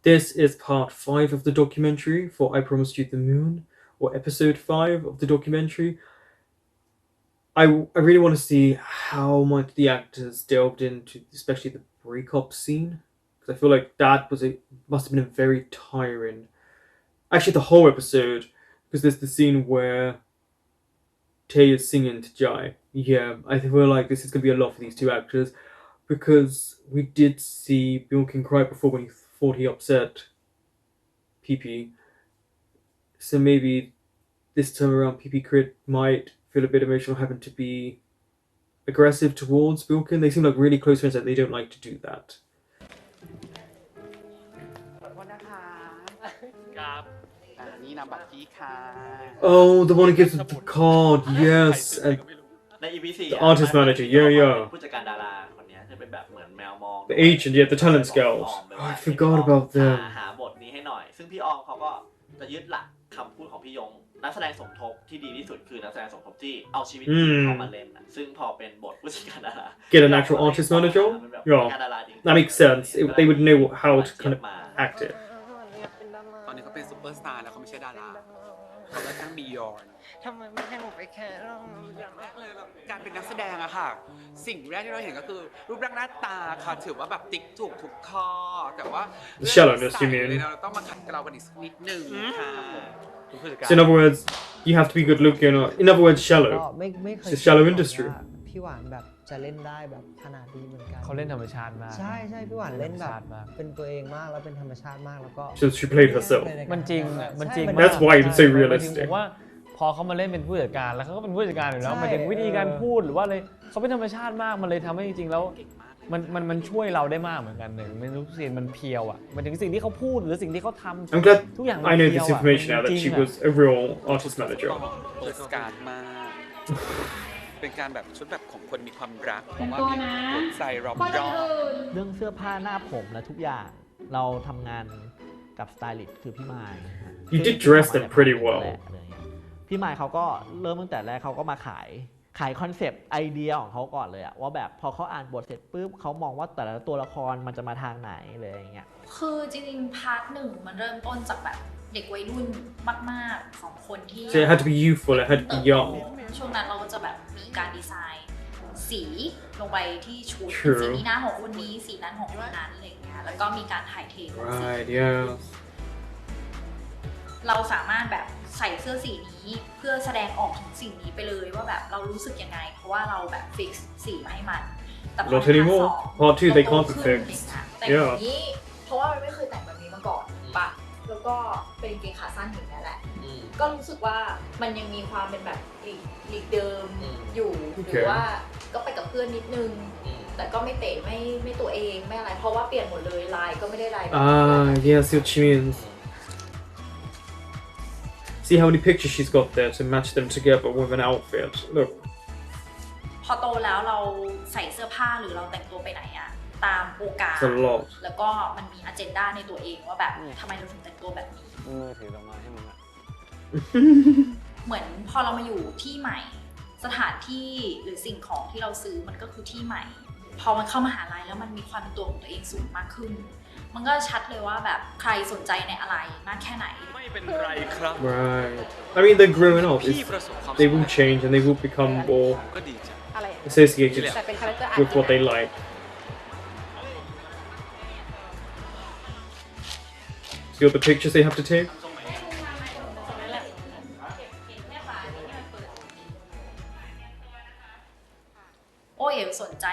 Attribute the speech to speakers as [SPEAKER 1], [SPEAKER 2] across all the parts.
[SPEAKER 1] This is part 5 of the documentary for I Promised You the Moon, or episode 5 of the documentary. I really want to see how much the actors delved into, especially the breakup scene, because I feel like that must have been a very tiring. Actually, the whole episode, because there's the scene where Tay is singing to Jai. Yeah, I feel like this is gonna be a lot for these two actors, because we did see Bjorkin cry before when he thought he upset PP. So maybe this time around, PP Crit might feel a bit emotional having to be aggressive towards Bjorkin. They seem like really close friends that they don't like to do that. Oh, the one who gives him the card, yes. And the artist manager, yeah. The agent, yeah, the talent scouts. Oh, I forgot about them.
[SPEAKER 2] คำพูดของพี่ยงนักแสดงสมทบที่ดีที่สุดคือนักแสดงสมทบที่เอาชีวิตจริงเข้ามาเล่นซึ่งพอเป็นบทผู้จัดการดารา
[SPEAKER 1] Get an actual artist manager? Yeah, that makes sense. They would know how to kind of act it.
[SPEAKER 3] ตอนนี้เขาเป็นซุปเปอร์สตาร์แล้วเขาไม่ใช่ดาราเขาก็ตั้งบียอนทำไมไม่ให้ผมไปแคร์อย่างแรกเลยแบบการเป็นนักแสดงอะค่ะสิ่งแรกที่เราเห็นก็คือรูปร่างหน้าตาค่ะถือว่าแบบติ๊กถูกทุกข้อแต่ว่า
[SPEAKER 1] Shallowness, you mean?
[SPEAKER 3] เราต้องมาขัดเกลากันอีกนิดนึงค่ะ
[SPEAKER 1] So in other words, you have to be good looking, or in other words, shallow.
[SPEAKER 4] ไม่
[SPEAKER 1] It's a shallow industry.
[SPEAKER 4] พี่หวานแบบจะเล่นได้แบบขนาดนี้เหมือนกัน
[SPEAKER 5] เขาเล่นธรรมชาติมาก
[SPEAKER 4] ใช่พี่หวานเล่นแบบเป็นตัวเองมากแล้วเป็นธรรมชาติมากแล้วก็
[SPEAKER 1] So she played herself.
[SPEAKER 5] มันจริงมันจริง
[SPEAKER 1] That's why it's so realistic.
[SPEAKER 5] ผมว่าพอเขามาเล่นเป็นผู้จัดการแล้วเขาก็เป็นผู้จัดการอยู่แล้วมันถึงวิธีการพูดหรือว่าอะไรเขาเป็นธรรมชาติมากมันเลยทำให้จริงๆแล้วมันช่วยเราได้มากเหมือนกันหนึ่งไม่รู้สิ่งมันเพียวอ่ะมันถึงสิ่งที่เขาพูดหรือสิ่งที่เขาทำ
[SPEAKER 1] I'm glad
[SPEAKER 5] ทุกอย่าง
[SPEAKER 1] I know this information now that she was a real artist manager.
[SPEAKER 3] เปิดการมากเป็นการแบบชุดแบบของคนมีความรักเพราะว่ามีหัวใจรอบ
[SPEAKER 6] เรื่องเสื้อผ้าหน้าผมและทุกอย่างเราทำงานกับสไตลิสต์คือพี่มาย
[SPEAKER 1] You did dress them pretty well.
[SPEAKER 6] พี่มายเขาก็เริ่มตั้งแต่แรกเขาก็มาขายคอนเซปต์ไอเดียของเขาก่อนเลยอะว่าแบบพอเขาอ่านบทเสร็จปุ๊บเขามองว่าแต่ละตัวละครมันจะมาทางไหนเลยอย่างเงี้ย
[SPEAKER 7] คือจริงๆพาร์ทหนึ่งมันเริ่มต้นจากแบบเด็กวัยรุ่นมากๆของคนที่
[SPEAKER 1] So it had to be youthful, it had to be young.
[SPEAKER 7] ช่วงนั้นเราก็จะแบบมีการดีไซน์สีลงไปที่ชุดสีนี้นะของคนนี้สีนั้นของคนนั้นอะไรอย่างเงี้ยแล้วก็มีการถ่ายเทสี
[SPEAKER 1] Right, yeah.
[SPEAKER 7] เราสามารถแบบใส่เสื้อสีนี้เพื่อแสดงออกถึงสิ่งนี้ไปเลยว่าแบบเรารู้สึกยังไงเพราะว่าเราแบบฟิกซ์สีมาให้มันแต่พอ
[SPEAKER 1] Not anymore. Part 2 they can't be fixed.
[SPEAKER 8] แต่อย่างนี้เพราะว่ามันไม่เคยแต่งแบบนี้มาก่อนปะแล้วก็เป็นกางเกงขาสั้นอย่างนี้แหละก็รู้สึกว่ามันยังมีความเป็นแบบลีกเดิมอยู่หรือว่าก็ไปกับเพื่อนนิดนึงแต่ก็ไม่เตะไม่ตัวเองไม่อะไรเพราะว่าเปลี่ยนหมดเลยลายก็ไม่ได้ลาย
[SPEAKER 1] Yeah, I see what she means. See how many pictures she's got there to match them together with an outfit. Look.
[SPEAKER 7] พอโตแล้วเราใส่เสื้อผ้าหรือเราแต่งตัวไปไหนอะตามโอกาสแล้วก็มันมีอเจนดาในตัวเองว่าแบบทำไมเราถึงแต่งตัวแบบนี้
[SPEAKER 5] ถือดอกไม้ให้มึงอะ
[SPEAKER 7] เหมือนพอเรามาอยู่ที่ใหม่สถานที่หรือสิ่งของที่เราซื้อมันก็คือที่ใหม่พอมันเข้ามหาลัยแล้วมันมีความเป็นตัวของตัวเองสูงมากขึ้นมันก็ชัดเลยว่าแบบใครสนใจในอะไรมากแค่ไหน
[SPEAKER 3] ไม่เป็นไรครับ
[SPEAKER 1] Right. I mean, they're growing up. They will change and they will become more associated with what they like. See all the pictures they have to take?
[SPEAKER 7] โอ้ยสนใจ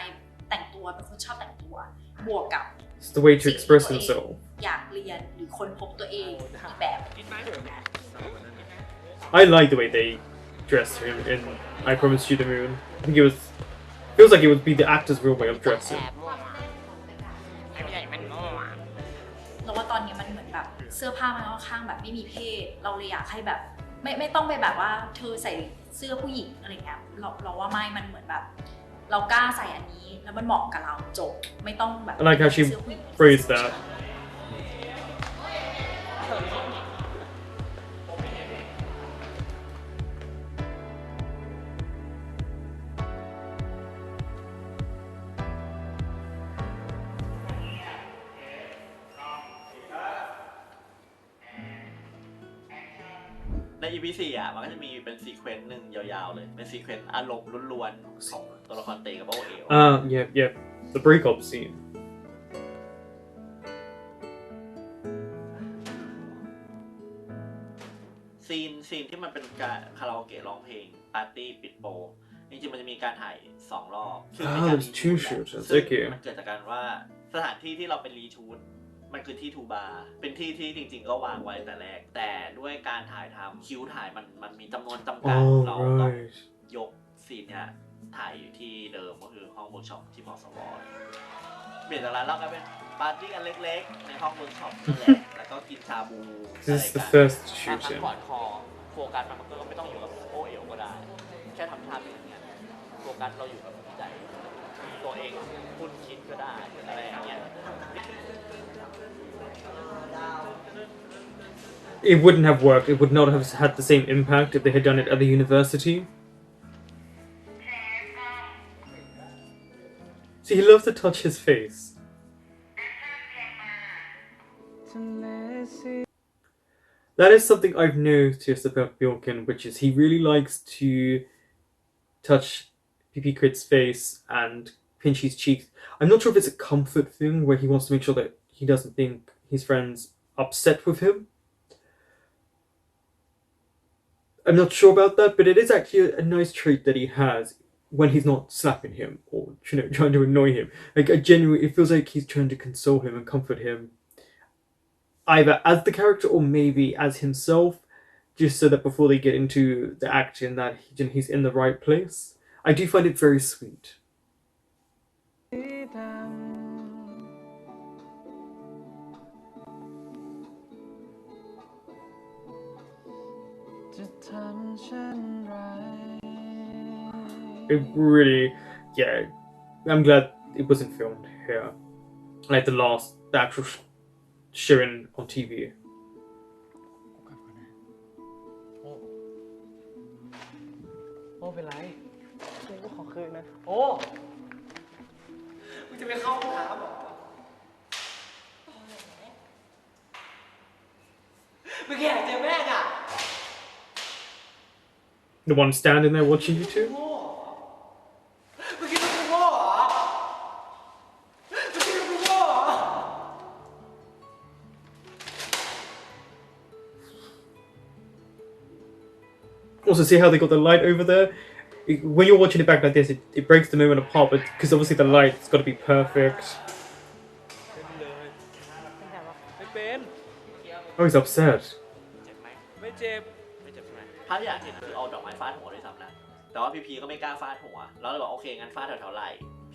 [SPEAKER 7] แต่งตัวเป็นคนชอบแต่งตัวบวกกับ
[SPEAKER 1] It's the way to express themselves.
[SPEAKER 7] อยากเรียนหรือค้นพบตัวเองอีกแบบ
[SPEAKER 1] I like the way they dressed him in I Promised You the Moon. I think feels like it would be the actor's real way of dressing.
[SPEAKER 7] เราว่าตอนนี้มันเหมือนแบบเสื้อผ้ามันค่อนข้างแบบไม่มีเพศเราเลยอยากให้แบบไม่ต้องไปแบบว่าเธอใส่เสื้อผู้หญิงอะไรเงี้ยเราว่าไม่มันเหมือนแบบเรากล้าใส่อันนี้แล้วมันเหมาะกับเราจบไม่ต้องแบบ
[SPEAKER 1] I like how she phrased that.
[SPEAKER 2] ใน EP 4อ่ะมันก็จะมีเป็นซีเควนซ์หนึ่งยาวๆเลยเป็นซีเควนซ์อารมณ์ล้วนๆของตัวละครเตกับโอเอล
[SPEAKER 1] Yep. The breakup scene.
[SPEAKER 2] ซีนที่มันเป็นการคาราโอเกะร้องเพลงปาร์ตี้ปิดโปจริงๆมันจะมีการถ่าย2 รอบคือเป็นการ
[SPEAKER 1] there's two
[SPEAKER 2] รีชูต
[SPEAKER 1] shoots.
[SPEAKER 2] ซึ่ง
[SPEAKER 1] Okay.
[SPEAKER 2] มันเกิดจากการว่าสถานที่ที่เราไปรีชูตมันคือที่ทูบาร์เป็นที่ที่จริงๆก็วางไว้แต่แรกแต่ด้วยการถ่ายทำคิวถ่ายมันมีจำนวนจำกัดเราต้อง
[SPEAKER 1] Right.
[SPEAKER 2] ยกซีนเนี่ยถ่ายอยู่ที่เดิมก็คือห้องเวิร์กช็อปที่มอสวเปลี่ยนจากร้านเราก็เป็นปาร์ตี้กันเล็กๆในห้องเวิร์กช็อปนี่แหละแล้วก็กินชาบู
[SPEAKER 1] This is the first
[SPEAKER 2] ทั้
[SPEAKER 1] shooting.
[SPEAKER 2] งก่อนคอโฟกัสมันก็ไม่ต้องอยู่กับโอเอลก็ได้แค่ทำท่าเป็นอย่างเงี้ยโฟกัสเราอยู่กับใจตัวเองคุณคิดก็ได้อะไรอย่างเงี้ย
[SPEAKER 1] It wouldn't have worked. It would not have had the same impact if they had done it at the university. See, he loves to touch his face. That is something I've noticed about Bjorken, which is he really likes to touch PP Crit's face and pinch his cheeks. I'm not sure if it's a comfort thing where he wants to make sure that he doesn't think his friend's upset with him. I'm not sure about that, but it is actually a nice trait that he has when he's not slapping him or trying to annoy him. Like it feels like he's trying to console him and comfort him, either as the character or maybe as himself, just so that before they get into the action that he's in the right place. I do find it very sweet. It really, yeah, I'm glad it wasn't filmed here. Like the actual showing on TV.
[SPEAKER 3] โอ้เป็นไรกูขอคืนนะโอ้มึงจะไปเข้าห้องน้ำเหรอมึงแค่เจอแม่งอ่ะ
[SPEAKER 1] The one standing there watching you two?
[SPEAKER 3] มึงคิดว่ากูโง่เหรอมึงคิดว่ากูโง่เหรอ
[SPEAKER 1] Also, see how they got the light over there? When you're watching it back like this, it breaks the moment apart, but because obviously the light's got to be perfect.
[SPEAKER 3] ไม่เป็น
[SPEAKER 1] Oh, he's upset.
[SPEAKER 3] เจ็บไหมไม่เจ็บใช่ไหม
[SPEAKER 2] ภาพที่อยากเห็นคือเอาดอกไม้ฟาดหัวด้วยซ้ำนะแต่ว่าพีก็ไม่กล้าฟาดหัวแล้วเลยบอกโอเคงั้นฟาดแถวๆไหล่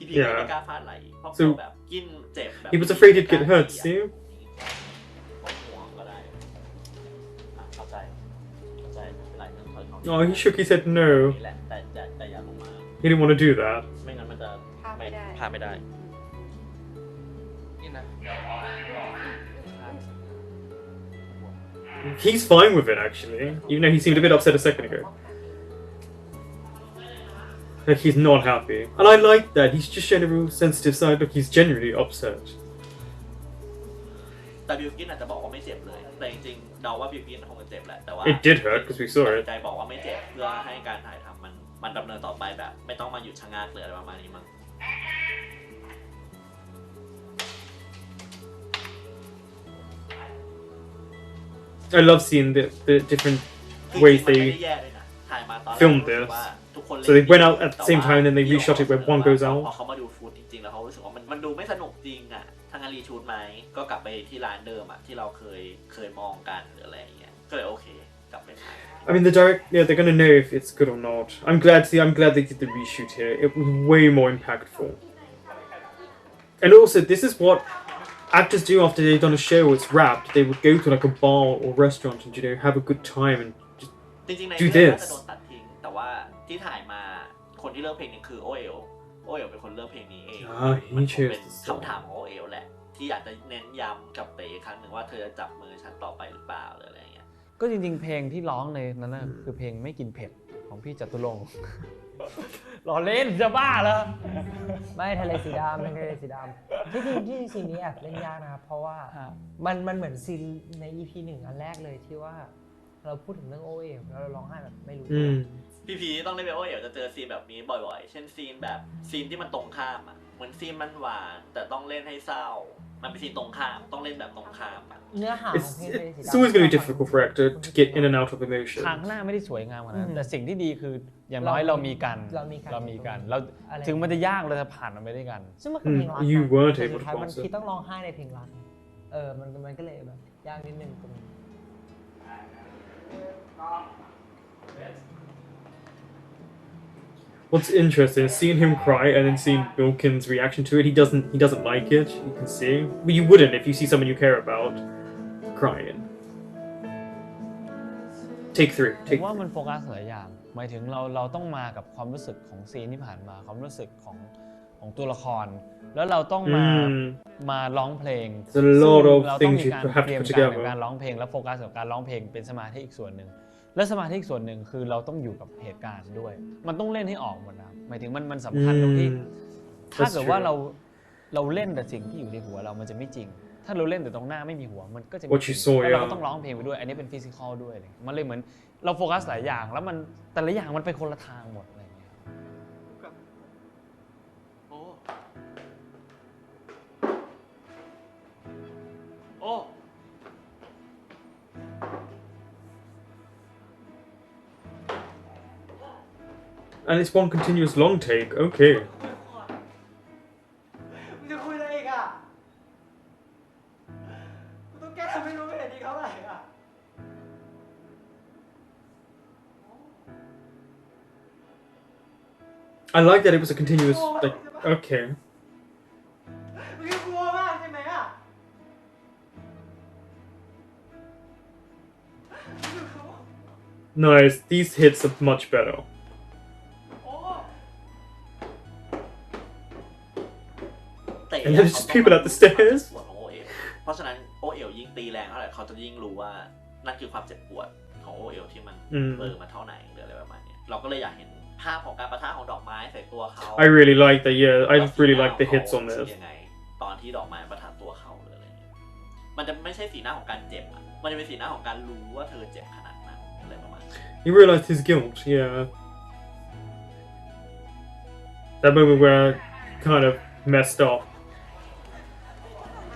[SPEAKER 2] พีก็ไม่กล้าฟาดไหล่เพราะกลัวแบบกินเจ็บแบบ
[SPEAKER 1] He was afraid he'd get hurt, see?
[SPEAKER 2] หัวก็ได้เข้าใจไหล่นั้นเขา
[SPEAKER 1] Oh, he shook his head no.
[SPEAKER 2] นี่แหละแต่อย่าลงมา
[SPEAKER 1] He didn't want to do that.
[SPEAKER 2] ไม่งั้นมันจะ
[SPEAKER 8] พาไม่ได้
[SPEAKER 2] พาไม่ได้
[SPEAKER 3] นี่นะ
[SPEAKER 1] He's fine with it, actually. Even though he seemed a bit upset a second ago. Like, he's not happy. And I like that. He's just showing a real sensitive side. Look, he's genuinely upset.
[SPEAKER 2] แต่บิวกินอาจจะบอกว่าไม่เจ็บเลยแต่จริงๆเดาว่าบิวกินคงจะเจ็บแหละแต่ว่า
[SPEAKER 1] It did hurt, because we saw it.
[SPEAKER 2] ใจบอกว่าไม่เจ็บเพื่อให้การถ่ายทำมันดำเนินต่อไปแบบไม่ต้องมาหยุดชะงักเลยอะไรประมาณนี้มั้ง
[SPEAKER 1] I love seeing the different ways they filmed this. So they went out at the same time and then they reshot it where one goes
[SPEAKER 2] พอ
[SPEAKER 1] out.
[SPEAKER 2] เขามาดูฟุตจริงๆแล้วเขารู้สึกว่ามันดูไม่สนุกจริงอ่ะทางการรีชูตไหมก็กลับไปที่ร้านเดิมอ่ะที่เราเคยมองกันหรืออะไรอย่างเงี้ยก็เลยโอเคกลับไปถ่าย
[SPEAKER 1] I mean, they're gonna know if it's good or not. I'm glad they did the reshoot here. It was way more impactful. And also, this is what actors do after they've done a show or it's wrapped. They would go to like a bar or restaurant and have a good time and just
[SPEAKER 2] จริงๆใน
[SPEAKER 1] do
[SPEAKER 2] เรื่องน่า
[SPEAKER 1] this.
[SPEAKER 2] จะโดนตัดทิ้งแต่ว่าที่ถ่ายมาคนที่เลือกเพลงนี้คือโอเอลเป็นคนเลือกเพลงนี้เอง
[SPEAKER 1] He
[SPEAKER 2] มันคง
[SPEAKER 1] chose
[SPEAKER 2] เป็น
[SPEAKER 1] the
[SPEAKER 2] คำถาม
[SPEAKER 1] song.
[SPEAKER 2] ของโอเอลแหละที่อยากจะเน้นย้ำกับเต๋อีกครั้งหนึ่งว่าเธอจะจับมือฉันต่อไปหรือเปล่าหรืออะไรอย่างเงี้ย
[SPEAKER 5] ก็จริงๆเพลงที่ร้องในนั้นนะคือเพลงไม่กินเผ็ดของพี่จตุรงค์ ล้อเล่นจะบ้าเหรอ
[SPEAKER 4] ไม่ทะเลสีดำที่ซีนนี้แอบเล่นยากนะครับเพราะว่ามันเหมือนซีนใน EP 1 อันแรกเลยที่ว่า เราพูดถึงเรื่องโอเอแล้วเราร้องไห้แบบไม่รู้
[SPEAKER 2] พี่พีต้องได้ไปโอเอ๋วจะเจอซีนแบบนี้บ่อยๆ เช่นซีนแบบซีนที่มันตรงข้ามอ่ะเหมือนซีนมันหวานแต่ต้องเล่นให้เศร้ามันเป็นซีนตรงข้ามต้องเล่นแบบตรงข้ามอะ
[SPEAKER 4] เนื้อหาของเพลง
[SPEAKER 1] It's always going to be difficult for actor to get in and out of emotion.
[SPEAKER 5] ทางหน้าไม่ได้สวยงามขนาดนั้นแต่สิ่งที่ดีคืออย่างน้อยเรามีกันเราถึงมันจะยากเราจะผ่านมันไปด้วยกัน
[SPEAKER 4] ซึ่งมันเป็นเพลงรัก
[SPEAKER 1] You weren't
[SPEAKER 4] แต่
[SPEAKER 1] able
[SPEAKER 4] สุด
[SPEAKER 1] to
[SPEAKER 4] ท้ายมัน
[SPEAKER 1] pass
[SPEAKER 4] คิด
[SPEAKER 1] it.
[SPEAKER 4] ต้องร้องไห้ในเพลงรักมันก็เลยแบบยากนิดนึงตรงนี้
[SPEAKER 1] What's interesting is seeing him cry and then seeing Milken's reaction to it. He doesn't like it. You can see, but you wouldn't if you see someone you care about crying. Take 3.
[SPEAKER 5] ผมว่ามันโฟกัสหลายอย่างหมายถึงเราต้องมากับความรู้สึกของซีนที่ผ่านมาความรู้สึกของตัวละครแล้วเราต้องมาร้องเพลง
[SPEAKER 1] There's a lot of
[SPEAKER 5] เราต้อง
[SPEAKER 1] things
[SPEAKER 5] มี
[SPEAKER 1] you
[SPEAKER 5] การ
[SPEAKER 1] have
[SPEAKER 5] เตรีย
[SPEAKER 1] to
[SPEAKER 5] ม
[SPEAKER 1] put
[SPEAKER 5] การใน
[SPEAKER 1] together.
[SPEAKER 5] การร้องเพลงและโฟกัสกับการร้องเพลงเป็นสมาธิอีกส่วนหนึ่งและสมาธิอีกส่วนหนึ่งคือเราต้องอยู่กับเหตุการณ์ด้วยมันต้องเล่นให้ออกหมดนะหมายถึงมันสำคัญตรงที่ถ้าเกิดว่าเราเล่นแต่สิ่งที่อยู่ในหัวเรามันจะไม่จริงถ้าเราเล่นแต่ตรงหน้าไม่มีหัวมันก็จะไม่จริงแล้วเราก็ต้องร้องเพลงไปด้วยอันนี้เป็นฟิสิกอลด้วยมันเลยเหมือนเราโฟกัสหลายอย่างแล้วมันแต่ละอย่างมันไปคนละทางหมดอะไรอย่างเงี้ย
[SPEAKER 2] โอ้
[SPEAKER 1] And it's one continuous long take. Okay.
[SPEAKER 6] มึงจะคุยอะไรอีกอ่ะกูต้องแก้ไม่รู้ไม่เห็นดีเท่าไหร่อ่ะ
[SPEAKER 1] I like that it was a continuous. Like, okay.
[SPEAKER 6] มึงกลัวมากใช่ไหมอ่ะ
[SPEAKER 1] Nice. These hits are much better.
[SPEAKER 2] เตะ
[SPEAKER 1] And there's just people at the stairs.
[SPEAKER 2] ปวดของโอเอ๋วเพราะฉะนั้นโอเอ๋วยิ่งตีแรงเท่าไหร่เขาจะยิ่งรู้ว่านั่นคือความเจ็บปวดของโอเอ๋วที่มันมาเท่าไหร่หรืออะไรประมาณนี้เราก็เลยอยากเห็นภาพของการปะทะของดอกไม้ใส่ตัวเขา
[SPEAKER 1] I really like that. Yeah, I really like the hits on
[SPEAKER 2] รู้สึ
[SPEAKER 1] this.
[SPEAKER 2] กยังไงตอนที่ดอกไม้ปะทะตัวเขาหรืออะไรเงี้ยมันจะไม่ใช่สีหน้าของการเจ็บอ่ะมันจะเป็นสีหน้าของการรู้ว่าเธอเจ็บขนาดนั้นอะไรประมาณนี้
[SPEAKER 1] He realized his guilt. Yeah. That moment where I kind of messed up.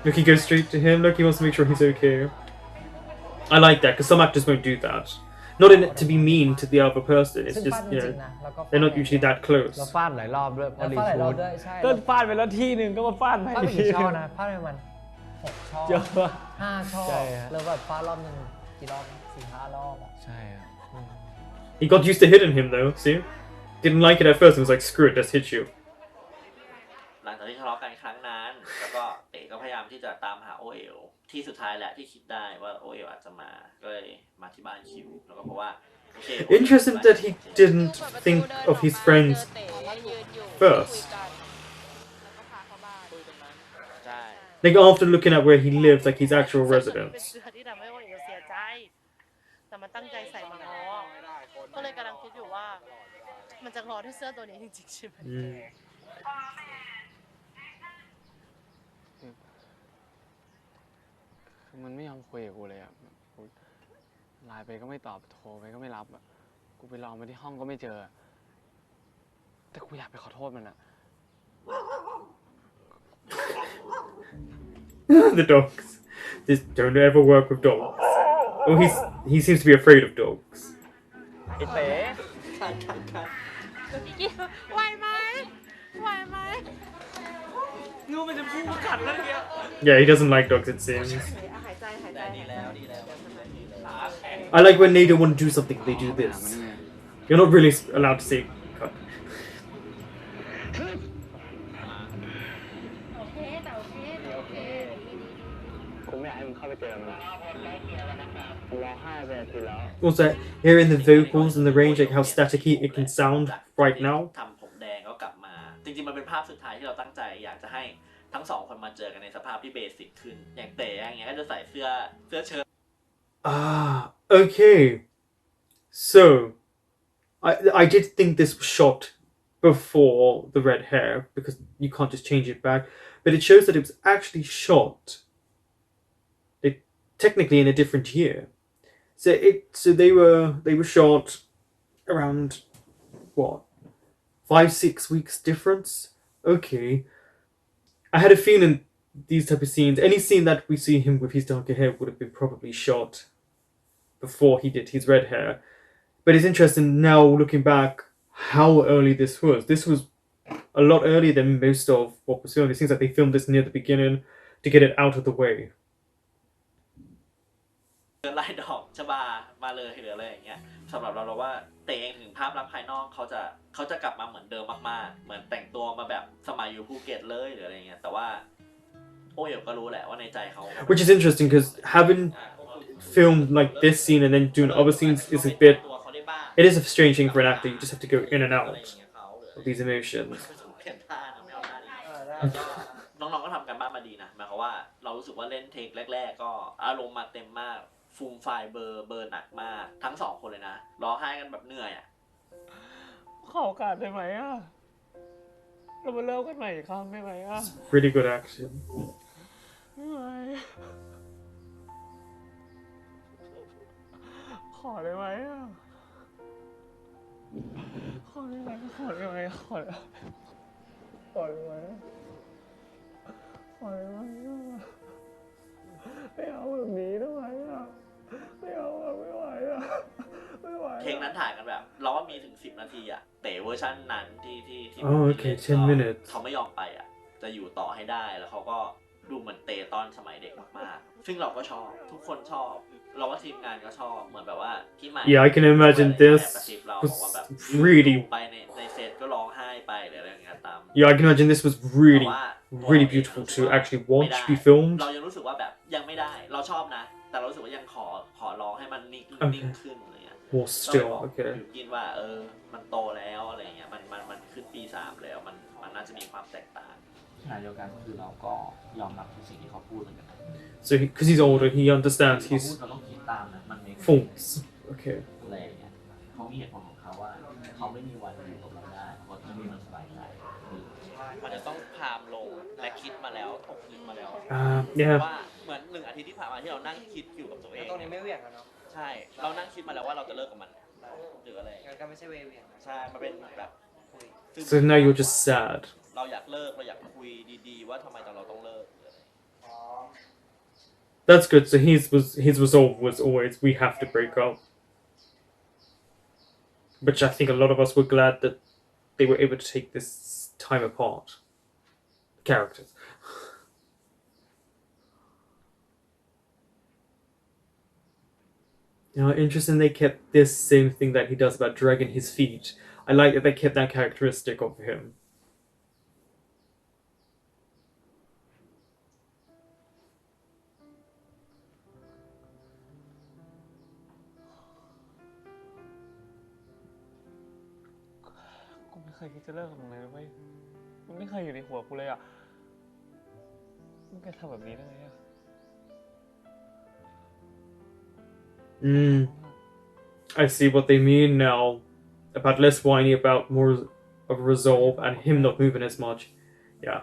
[SPEAKER 1] Look, he goes straight to him. Look, he wants to make sure he's okay. I like that because some actors won't do that. Not in it to be mean to the other person. It's
[SPEAKER 4] ซึ่ง
[SPEAKER 1] just
[SPEAKER 4] ฟาดจ
[SPEAKER 1] you
[SPEAKER 4] ริง
[SPEAKER 1] know
[SPEAKER 4] ๆนะแล้วก็
[SPEAKER 1] they're not usually that close.
[SPEAKER 5] เราฟาดหลายรอบด้วยเพ
[SPEAKER 4] แล้ว
[SPEAKER 5] ราะรี
[SPEAKER 4] ฟาดหลายร
[SPEAKER 5] ชู
[SPEAKER 4] อบ
[SPEAKER 5] ด
[SPEAKER 4] ด้วยใช่
[SPEAKER 5] ก็ฟาดไปแล้วที่หนึ่งก็มาฟาดไป
[SPEAKER 4] ฟาดไป
[SPEAKER 5] ที
[SPEAKER 4] กี่ช่อ
[SPEAKER 5] นึง
[SPEAKER 4] นะฟาดไปประมาณ6 ช่อ
[SPEAKER 5] เยอะ
[SPEAKER 4] 5 ช่อ
[SPEAKER 5] ใช่ฮะ
[SPEAKER 4] แล้วแบบฟาดรอบหนึงกี่รอบ4-5 รอบอ่ะ
[SPEAKER 5] ใช่ครับ
[SPEAKER 1] He got used to hitting him though. See, didn't like it at first. He was like, "Screw it, let's hit you."
[SPEAKER 2] หลังจากที่ทะเลาะกันครั้งนั้น แล้วก็เต๋ก็พยายามที่จะตามหาโอเอ๋วที่สุดท้ายแหละที่คิดได้ว่าโอเอ๋วอาจจะมาก็เลยมาที่บ้านคิวแล้วก็เพราะว่าโอเค
[SPEAKER 1] Interesting that he didn't think of his friends first.
[SPEAKER 2] ใช่
[SPEAKER 1] Like after looking at where he lives, like his actual residence.
[SPEAKER 9] ที่ทำให้โอเอ๋วเสียใจแต่มันตั้งใจใส่มาง้อก็เลยกำลังคิดอยู่ว่ามันจะง้อด้วยเสื้อตัวนี้จริงๆใช่ไหม
[SPEAKER 5] คือมันไม่ยอมคุยกับกูเลยอ่ะกูไลน์ไปก็ไม่ตอบโทรไปก็ไม่รับอ่ะกูไปลองมาที่ห้องก็ไม่เจอแต่กูอยากไปขอโทษมันอ่ะ
[SPEAKER 1] The dogs. Just don't ever work with dogs. Oh, he seems to be afraid of dogs.
[SPEAKER 5] ไอ้เต๋
[SPEAKER 9] ไหวไหมไหวไหม
[SPEAKER 3] นู่นมันจะพูดมากัดแล้วเนี่ย
[SPEAKER 1] Yeah, he doesn't like dogs. It seems.
[SPEAKER 9] หายใจ
[SPEAKER 2] แต่ดีแล้วขาแข็ง
[SPEAKER 1] I like when they don't want to do something, they do this. You're not really allowed to say cut.
[SPEAKER 5] กูไม่อยากให้มึงเข้าไปเจอมันร้องไห้ไปอาทิตย์แล้ว
[SPEAKER 1] Also, hearing the vocals and the range, like how staticky it can sound right now.
[SPEAKER 2] ทำผมแดงก็กลับมา จริงๆมันเป็นภาพสุดท้ายที่เราตั้งใจอยากจะให้ทั้งสองคนมาเจอกันในสภาพที่เบสิกขึ้นอย่างเต๋อย่างเงี้ยก็จะใส่เสื้อเชิ้ต
[SPEAKER 1] Ah, okay. So, I did think this was shot before the red hair because you can't just change it back, but it shows that it was actually shot technically in a different year. So they were shot around what 5-6 weeks difference. Okay, I had a feeling these type of scenes, any scene that we see him with his darker hair would have been probably shot before he did his red hair. But it's interesting now looking back how early this was. This was a lot earlier than most of what was filmed. It seems like they filmed this near the beginning to get it out of the way.
[SPEAKER 2] ไล่ดอกชบามาเลยหรืออะไรอย่างเงี้ยสำหรับเราว่าเต๋เองถึงภาพลักษณ์ภายนอกเขาจะกลับมาเหมือนเดิมมากๆเหมือนแต่งตัวมาแบบสมัยอยู่ภูเก็ตเลยหรืออะไรเงี้ยแต่ว่าโอ้ยก็รู้แหละว่าในใจเขา
[SPEAKER 1] Which is interesting because having filmed like this scene and then doing other scenes is a bit. It is a strange thing for an actor. You just have to go in and out of these emotions.
[SPEAKER 2] น้องๆก็ทำกันบ้านมาดีนะหมายความว่าเรารู้สึกว่าเล่นเทคแรกๆก็อารมณ์มาเต็มมากฟูมไฟเบอร์หนักมากทั้งสองคนเลยนะร้องไห้กันแบบเหนื่อยอ่ะ
[SPEAKER 5] ขอโอกาสได้ไหมอ่ะเรามาเริ่มกันใหม่อีกครั้งได้ไหมอ่ะ
[SPEAKER 1] Really good action.
[SPEAKER 5] ไม่ไหวขอได้ไหมอ่ะขอได้ไหมขอได้ไหมขอได้ไหมขอได้ไหมไม่เอาแบบนี้ได้ไหมอ่ะไม่เอาอ่ะไม่ไหวอ่ะไม่ไหว
[SPEAKER 2] เพลงนั้นถ่ายกันแบบเราว่ามีถึง10 นาทีอ่ะเต๋เวอร์ชันนั้นที่
[SPEAKER 1] Oh, okay, 10 minutes.
[SPEAKER 2] เขาไม่ยอมไปอ่ะจะอยู่ต่อให้ได้แล้วเขาก็ดูเหมือนเต๋ตอนสมัยเด็กมากๆซึ่งเราก็ชอบทุกคนชอบเราว่าทีมงานก็ชอบเหมือนแบบว่าพี่ใหม่
[SPEAKER 1] Yeah, I can imagine this was really.
[SPEAKER 2] ไปในเซตก็ร้องไห้ไปหรืออะไรอย่างเงี้ยตาม
[SPEAKER 1] Yeah, I can imagine this was really beautiful to actually watch be filmed.
[SPEAKER 2] เรายังรู้สึกว่าแบบยังไม่ได้เราชอบนะแต่เรารู้สึกว่ายังขอร้องให้มันนิ่งขึ้นอะไรเงี้ย
[SPEAKER 1] More still, okay.
[SPEAKER 2] อยู่กินว่ามันโตแล้วอะไรเงี้ยมันขึ้นปี 3แล้วมันน่าจะมีความแตกต่างขณะเดียวกันก็คือเราก็ยอมรับทุกสิ่งที่เขาพูดเหมือนกัน
[SPEAKER 1] So because he's older, he understands his
[SPEAKER 2] เราต้องคิดตามนะมัน
[SPEAKER 1] faults. Okay.
[SPEAKER 2] อะไรเงี้ยเขามีเหตุผลของเขาว่าเขาไม่มีวันอยู่กับเราได้เพราะที่นี่มันสบายใจมันจะต้องพามลงและคิดมาแล้วถกคิดมาแล้ว
[SPEAKER 1] Yeah.
[SPEAKER 2] ว่าเหมือน1 อาทิตย์ที่ผ่านมาที่เรานั่งคิดอยู่กับตัวเอง
[SPEAKER 6] ตรงนี้ไม่เหวี่ยงกันเนาะ
[SPEAKER 2] ใช่เรานั่งคิดมาแล้วว่าเราจะเลิกกับมันหรืออะไร
[SPEAKER 6] ก็ไม่ใช่เวี่ยง
[SPEAKER 2] ใช่มันเป็นแบบ
[SPEAKER 1] So now you're just sad.
[SPEAKER 2] เราอยากเลิกเราอยากคุยดีๆว่าทำไมเราต้องเลิก
[SPEAKER 1] That's good. So his resolve was always we have to break up, which I think a lot of us were glad that they were able to take this time apart. Characters. Interesting. They kept this same thing that he does about dragging his feet. I like that they kept that characteristic of him.
[SPEAKER 5] กูไม่เคยคิดจะเลิกกับมึงเลยนะเว้ยมันไม่เคยอยู่ในหัวกูเลยอ่ะมึงแกทำแบบนี้ได้ไงอ่ะ
[SPEAKER 1] I see what they mean now. About less whiny, about more of resolve, and him not moving as much. Yeah.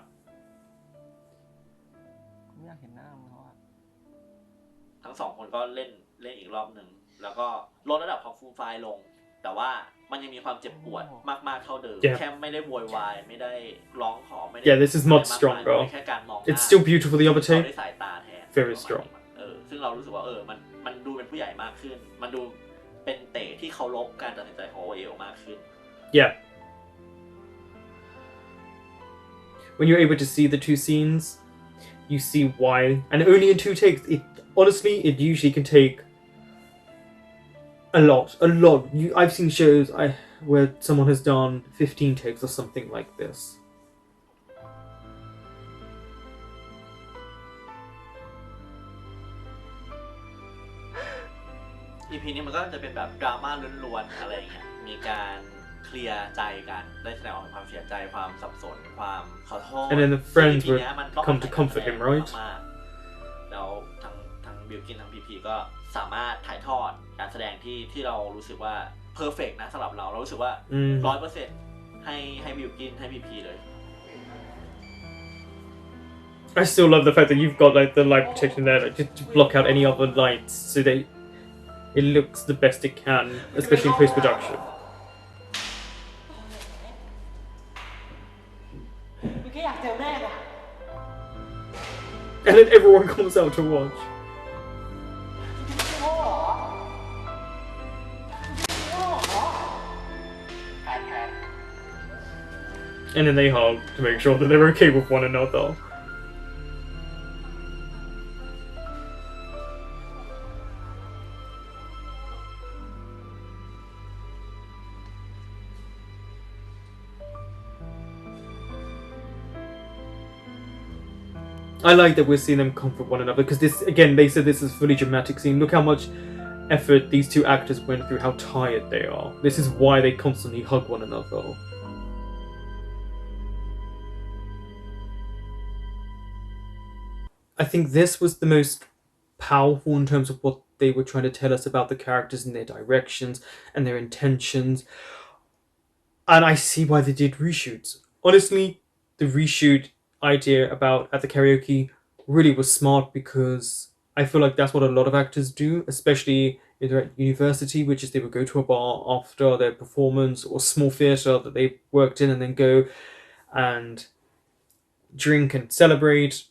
[SPEAKER 5] กูอยากเห็นหน้ามึงแล้วอ่ะ
[SPEAKER 2] ทั้งสองคนก็เล่นอีกรอบหนึ่งแล้วก็ลดระดับของฟูลไฟล์ลงแต่ว่ามันยังมีความเจ็บปวดมากๆเท่าเดิม
[SPEAKER 1] Yeah.
[SPEAKER 2] แค่ไม่ได้โวยวายไม่ได้ร้องขอไม่ได้
[SPEAKER 1] Yeah, this is much stronger.
[SPEAKER 2] แค่การมอง
[SPEAKER 1] It's still beautiful, the other
[SPEAKER 2] เรา
[SPEAKER 1] take.
[SPEAKER 2] ได้สายตาแทน
[SPEAKER 1] Very strong.
[SPEAKER 2] ซึ่งเรารู้สึกว่ามันดูเป็นผู้ใหญ่มากขึ้นมันดูเป็นเตะที่เคารพการตัดสินใจของโอเอลมากขึ้น
[SPEAKER 1] Yeah. When you're able to see the two scenes, you see why. And only in 2 takes. Honestly, it usually can take a lot. I've seen shows where someone has done 15 takes or something like this.
[SPEAKER 2] EP นี้มันก็จะเป็นแบบดราม่าล้วนๆอะไรอย่างเงี้ยมีการเคลียร์ใจกันได้แสดงออกความเสียใจความสับสนความขอโทษ
[SPEAKER 1] And then the friends
[SPEAKER 2] ซึ่ง
[SPEAKER 1] would
[SPEAKER 2] ทีเนี้ยมันก็
[SPEAKER 1] come to comfort him, right?
[SPEAKER 2] มากๆแล้วทั้งบิลกินทั้งพีพีก็สามารถถ่ายทอดการแสดงที่เรารู้สึกว่าเพอร์เฟกต์นะสำหรับเรารู้สึกว่า 100% ให้บิลกินให้พีพีเลย
[SPEAKER 1] I still love the fact that you've got like the light protection there, like, just to block out any other lights, so they it looks the best it can, especially in post-production. And then everyone comes out to watch. And then they hug to make sure that they're okay with one another. I like that we're seeing them comfort one another, because this, again, they said this is a fully dramatic scene. Look how much effort these two actors went through, how tired they are. This is why they constantly hug one another. I think this was the most powerful in terms of what they were trying to tell us about the characters and their directions and their intentions. And I see why they did reshoots. Honestly, the reshoot idea about at the karaoke really was smart, because I feel like that's what a lot of actors do, especially if they're at university, which is they would go to a bar after their performance or small theatre that they worked in and then go and drink and celebrate.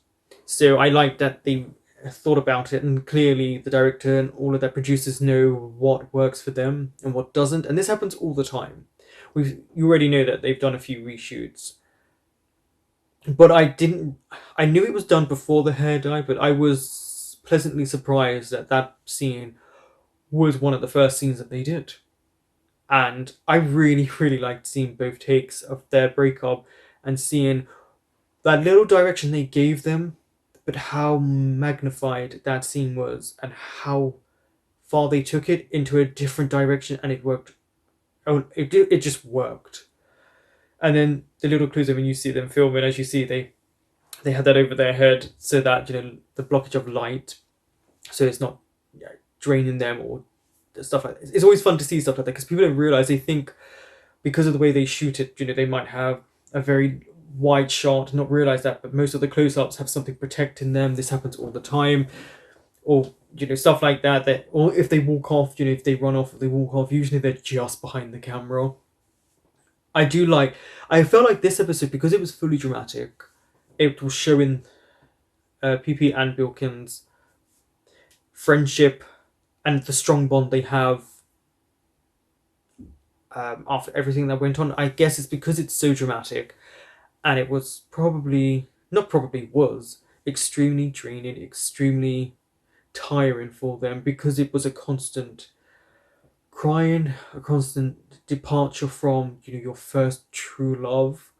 [SPEAKER 1] So I like that they thought about it, and clearly the director and all of their producers know what works for them and what doesn't, and this happens all the time. You already know that they've done a few reshoots, but I knew it was done before the hair dye, but I was pleasantly surprised that that scene was one of the first scenes that they did. And I really, really liked seeing both takes of their breakup and seeing that little direction they gave them, but how magnified that scene was and how far they took it into a different direction, and it worked. Oh, it just worked. And then the little clues, when you see them filming, as you see, they had that over their head so that, the blockage of light, so it's not draining them or stuff like that. It's always fun to see stuff like that, because people don't realize, they think because of the way they shoot it, they might have a very wide shot, not realize that, but most of the close-ups have something protecting them. This happens all the time. Or stuff like that, or if they walk off, if they run off, if they walk off, usually they're just behind the camera. I felt like this episode, because it was fully dramatic, it was showing PP and Bilkin's friendship and the strong bond they have after everything that went on. I guess it's because it's so dramatic, and it was was extremely draining, extremely tiring for them, because it was a constant crying, a constant departure from your first true love,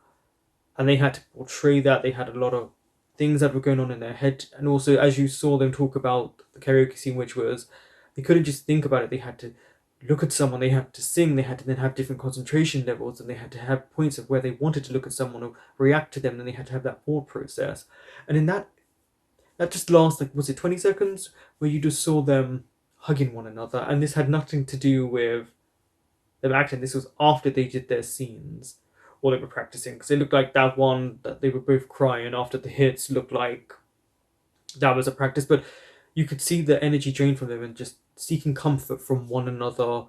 [SPEAKER 1] and they had to portray that. They had a lot of things that were going on in their head, and also, as you saw them talk about the karaoke scene, which was, they couldn't just think about it, they had to look at someone, they had to sing, they had to then have different concentration levels, and they had to have points of where they wanted to look at someone or react to them, and they had to have that thought process. And in that just last, was it 20 seconds, where you just saw them hugging one another, and this had nothing to do with them acting. This was after they did their scenes, or they were practicing, because it looked like that one that they were both crying after the hits looked like that was a practice, but you could see the energy drained from them and just seeking comfort from one another,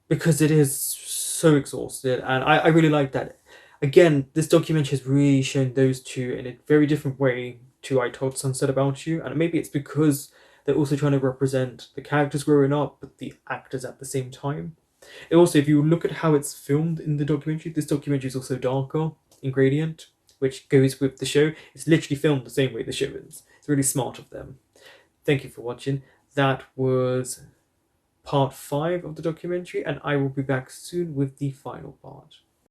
[SPEAKER 1] because it is so exhausted. And I really like that. Again, this documentary has really shown those two in a very different way to I Told Sunset About You, and maybe it's because they're also trying to represent the characters growing up, but the actors at the same time. And also, if you look at how it's filmed in the documentary, this documentary is also darker in gradient, which goes with the show. It's literally filmed the same way the show is. It's really smart of them. Thank you for watching. That was part 5 of the documentary, and I will be back soon with the final part.